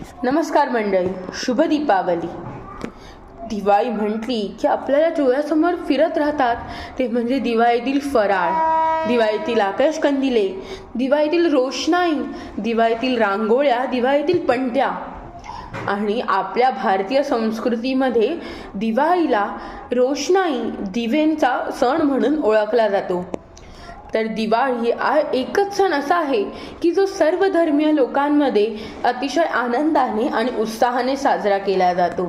नमस्कार मंडळी, शुभ दीपावली. दिवाळी म्हटली की आपल्याला डोळ्यासमोर फिरत राहतात ते म्हणजे दिवाळीतील फराळ, दिवाळीतील आकाशकंदिले, दिवाळीतील रोषणाई, दिवाळीतील रांगोळ्या, दिवाळीतील पणत्या. आणि आपल्या भारतीय संस्कृतीमध्ये दिवाळीला रोषणाई, दिव्यांचा सण म्हणून ओळखला जातो. तर दिवाळी हा एकच सण असा आहे की जो सर्व धर्मीय लोकांमध्ये अतिशय आनंदाने आणि उत्साहाने साजरा केला जातो.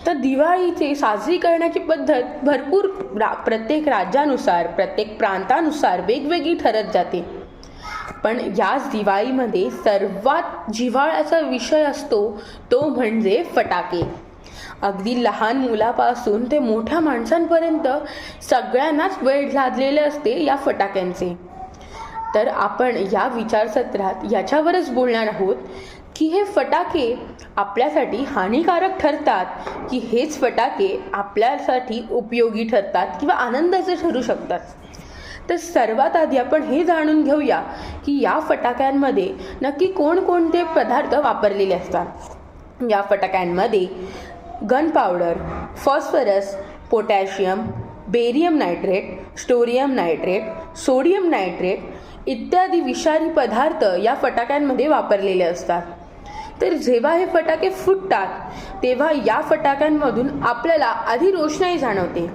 तर दिवाळीचे साजरी करण्याची पद्धत भरपूर प्रत्येक राज्यानुसार, प्रत्येक प्रांतानुसार वेगवेगळी ठरत जाते. पण याच दिवाळीमध्ये सर्वात जिव्हाळ्याचा विषय असतो तो म्हणजे फटाके. अगदी लहान मुलापासून ते मोठ्या माणसांपर्यंत सगळ्यांनाच वेड लादलेले असते या फटाक्यांचे. तर आपण या विचारसत्रात याच्यावरच बोलणार आहोत की हे फटाके आपल्यासाठी हानिकारक ठरतात की हेच फटाके आपल्यासाठी उपयोगी ठरतात किंवा आनंदाचे ठरू शकतात. तर सर्वात आधी आपण हे जाणून घेऊया की या फटाक्यांमध्ये नक्की कोणकोणते पदार्थ वापरलेले असतात. या फटाक्यांमध्ये gunpowder, phosphorus, potassium, barium nitrate, strontium nitrate, sodium nitrate इत्यादी विषारी पदार्थ या फटाक्यांमध्ये वापरलेले असतात. तर जेव्हा हे फटाके फुटतात तेव्हा या फटाक्यांमधून आपल्याला आधी रोषणाई जाणवते,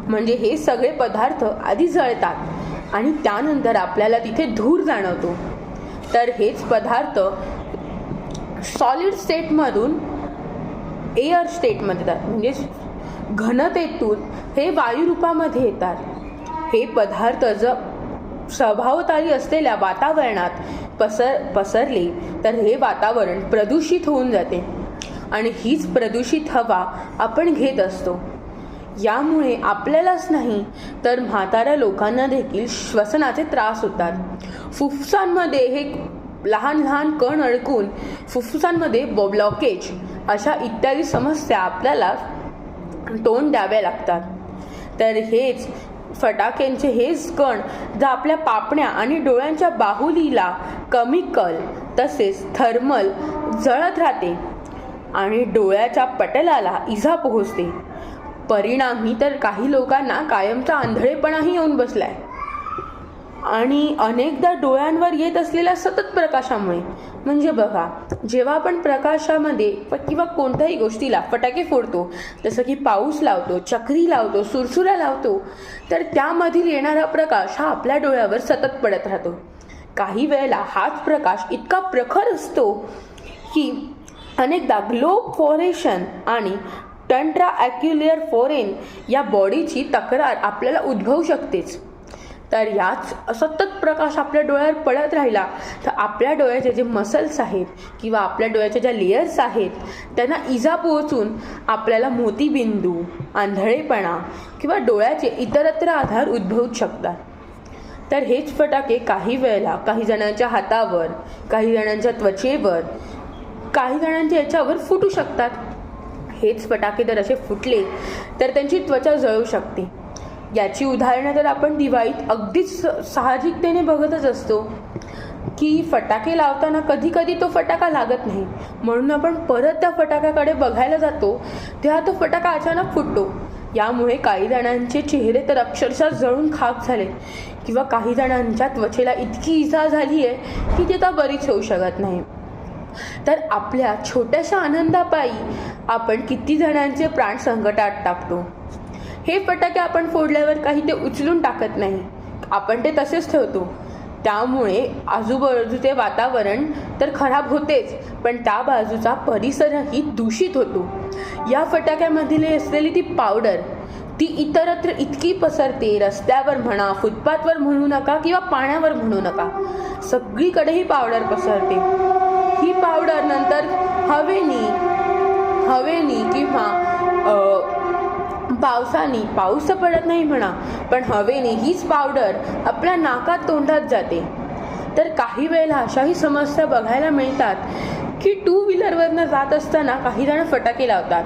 म्हणजे हे सगळे पदार्थ आधी जळतात आणि त्यानंतर आपल्याला तिथे धूर जाणवतो. तर हेच पदार्थ सॉलिड स्टेटमधून एअर स्टेटमध्ये येतात, म्हणजे घनतेतून हे वायुरूपामध्ये येतात. हे पदार्थ जर सभोवताली असलेल्या वातावरणात पसरले तर हे वातावरण प्रदूषित होऊन जाते आणि हीच प्रदूषित हवा आपण घेत असतो. यामुळे आपल्यालाच नाही तर म्हाताऱ्या लोकांना देखील श्वसनाचे त्रास होतात. फुफ्फुसांमध्ये हे लहान लहान कण अडकून फुफ्फुसांमध्ये ब्लॉकेज अशा इत्यादी समस्या आपल्याला तोंड द्याव्या लागतात. तर हेच फटाक्यांचे हेच कण जर आपल्या पापण्या आणि डोळ्यांच्या बाहुलीला केमिकल तसेच थर्मल जळत राहते आणि डोळ्याच्या पटलाला इजा पोहोचते. परिणामी तर काही लोकांना कायमचा आंधळेपणाही येऊन बसलाय. आणि अनेकदा डोळ्यांवर येत असलेल्या सतत प्रकाशामुळे, म्हणजे बघा, जेव्हा आपण प्रकाशामध्ये किंवा कोणत्याही गोष्टीला फटाके फोडतो, जसं की पाऊस लावतो, चक्री लावतो, सुरसुऱ्या लावतो, तर त्यामधील येणारा प्रकाश हा आपल्या डोळ्यावर सतत पडत राहतो. काही वेळेला हाच प्रकाश इतका प्रखर असतो की अनेकदा ग्लोकोरेशन आणि टेंट्राॲक्युलर फोरेन या बॉडीची तक्रार आपल्याला उद्भवू शकतेच. तर याच सतत प्रकाश आपल्या डोळ्यावर पडत राहिला तर आपल्या डोळ्याचे जे मसल्स आहेत किंवा आपल्या डोळ्याच्या ज्या लेयर्स आहेत त्यांना इजा पोहोचून आपल्याला मोतीबिंदू, आंधळेपणा किंवा डोळ्याचे इतरत्र आधार उद्भवू शकतात. तर हेच फटाके काही वेळेला काही जणांच्या हातावर, काही जणांच्या त्वचेवर, काही जणांच्या याच्यावर फुटू शकतात. हेच फटाके जर असे फुटले तर त्यांची त्वचा जळू शकते. याची उदाहरणं तर आपण दिवाळीत अगदीच साहजिकतेने बघतच असतो की फटाके लावताना कधी कधी तो फटाका लागत नाही, म्हणून आपण परत त्या फटाक्याकडे बघायला जातो तेव्हा तो फटाका अचानक फुटतो. यामुळे काही जणांचे चेहरे तर अक्षरशः जळून खाक झाले किंवा काही जणांच्या त्वचेला इतकी इजा झाली आहे की ती आता बरीच होऊ शकत नाही. तर आपल्या छोट्याशा आनंदापायी आपण किती जणांचे प्राण संकटात टाकतो. हे फटाके आपण फोडल्यावर काही ते उचलून टाकत नाही, आपण ते तसेच ठेवतो. त्यामुळे आजूबाजूचे वातावरण तर खराब होतेच, पण त्या बाजूचा परिसरही दूषित होतो. या फटाक्यामधील असलेली ती पावडर ती इतरत्र इतकी पसरते, रस्त्यावर म्हणा, फुटपाथवर म्हणू नका किंवा पाण्यावर म्हणू नका, सगळीकडे ही पावडर पसरते. ही पावडर नंतर हवेनी किंवा पाऊस तर पडत नाही म्हणा, पण हवेने हीच पावडर आपल्या नाकात तोंडात जाते. तर काही वेळेला अशाही समस्या बघायला मिळतात की टू व्हीलरवरनं जात असताना काही जण फटाके लावतात.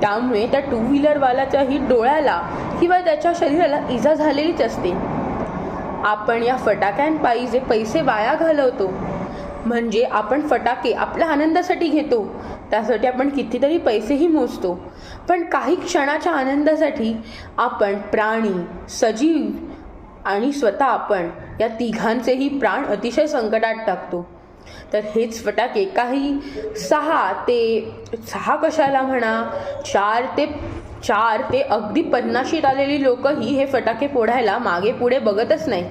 त्यामुळे त्या टू व्हीलरवाल्याच्याही डोळ्याला किंवा त्याच्या शरीराला इजा झालेलीच असते. आपण या फटाक्यांपायी जे पैसे वाया घालवतो म्हणजे आपण फटाके आपल्या आनंदासाठी घेतो, त्यासाठी आपण कितीतरी पैसेही मोजतो, पण काही क्षणाच्या आनंदासाठी आपण प्राणी, सजीव आणि स्वतः आपण या तिघांचेही प्राण अतिशय संकटात टाकतो. तर हेच फटाके काही 6 कशाला म्हणा 4 ते अगदी 50शीत आलेली लोकही हे फटाके फोडायला मागे पुढे बघतच नाही.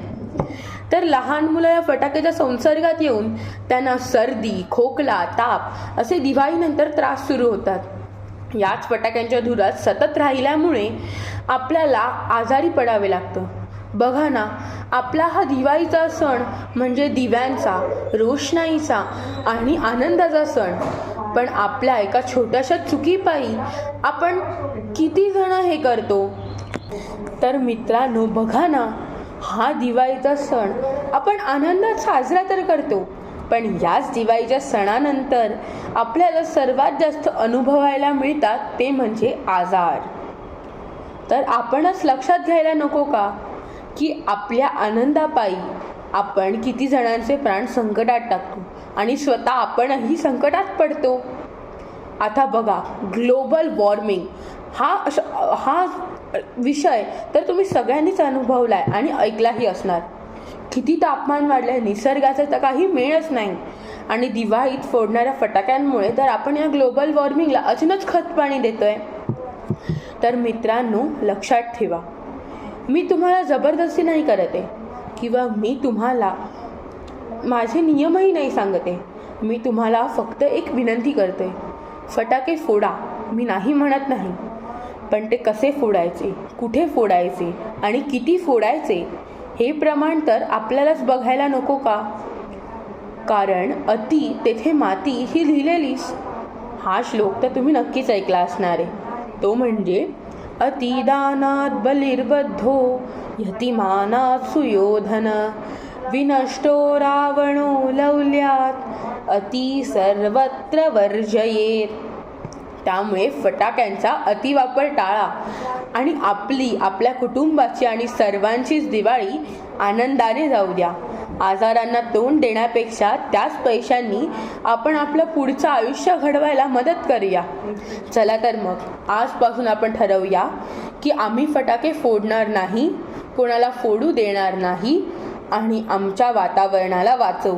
तर लहान मुलं या फटाक्याच्या संसर्गात येऊन त्यांना सर्दी, खोकला, ताप असे दिवाळीनंतर त्रास सुरू होतात. याच फटाक्यांच्या धुरात सतत राहिल्यामुळे आपल्याला आजारी पडावे लागतं. बघा ना, आपला हा दिवाळीचा सण म्हणजे दिव्यांचा, रोषणाईचा आणि आनंदाचा सण, पण आपल्या एका छोट्याशा चुकीपायी आपण किती जण हे करतो. तर मित्रांनो, बघा ना, हा दिवाळीचा सण आपण आनंदात साजरा तर करतो, पण याच दिवाळीच्या सणानंतर आपल्याला सर्वात जास्त अनुभवायला मिळतात ते म्हणजे आजार. तर आपणच लक्षात घ्यायला नको का की आपल्या आनंदापायी आपण किती जणांचे प्राण संकटात टाकतो आणि स्वतः आपणही संकटात पडतो. आता बघा, ग्लोबल वॉर्मिंग हा विषय तर तुम्ही सगळ्यांनीच अनुभवलाय आणि ऐकलाही असणार. किती तापमान वाढलंय, निसर्गाचा तर काही मेळच नाही, आणि दिवाळीत फोडणाऱ्या फटाक्यांमुळे तर आपण या ग्लोबल वॉर्मिंगला अजूनच खतपाणी देतोय. तर मित्रांनो, लक्षात ठेवा, मी तुम्हाला जबरदस्ती नाही करत आहे किंवा मी तुम्हाला माझे नियमही नाही सांगत आहे. मी तुम्हाला फक्त एक विनंती करते, फटाके फोडा, मी नाही म्हणत नाही, पण ते कसे फोडायचे, कुठे फोडायचे आणि किती फोडायचे हे प्रमाण तर आपल्यालाच बघायला नको का? कारण अति तेथे माती ही लिहिलेलीच. हा श्लोक तर तुम्ही नक्कीच ऐकला असणार आहे. तो म्हणजे अतिदानात बलिर्बद्धो यतिमानात सुयोधन विनष्टो रावणो लौल्यात अति सर्वत्र वर्जयेत. त्यामुळे फटाक्यांचा अतिवापर टाळा आणि आपल्या कुटुंबाची आणि सर्वांचीच दिवाळी आनंदाने जाऊ द्या. आजारांना तोंड देण्यापेक्षा त्याच पैशांनी आपण आपलं पुढचं आयुष्य घडवायला मदत करूया. चला तर मग आजपासून आपण ठरवूया की आम्ही फटाके फोडणार नाही, कोणाला फोडू देणार नाही आणि आमच्या वातावरणाला वाचवू.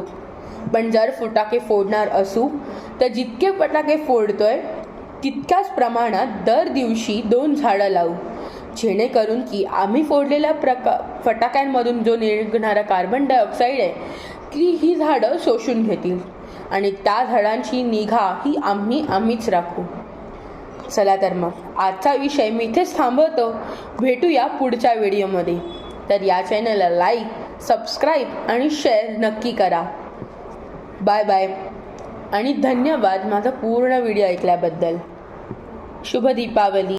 पण जर फटाके फोडणार असू तर जितके फटाके फोडतोय तितक्याच प्रमाणात दर दिवशी 2 झाडं लावू, जेणेकरून की आम्ही फोडलेल्या फटाक्यांमधून जो निघणारा कार्बन डायऑक्साईड आहे ती ही झाडं शोषून घेतील आणि त्या झाडांची निगा ही आम्हीच राखू. चला तर मग आजचा विषय मी इथेच थांबवतो. भेटूया पुढच्या व्हिडिओमध्ये. तर या चॅनलला लाईक, सबस्क्राईब आणि शेअर नक्की करा. बाय बाय आणि धन्यवाद माझा पूर्ण व्हिडिओ ऐकल्याबद्दल. शुभ दीपावली.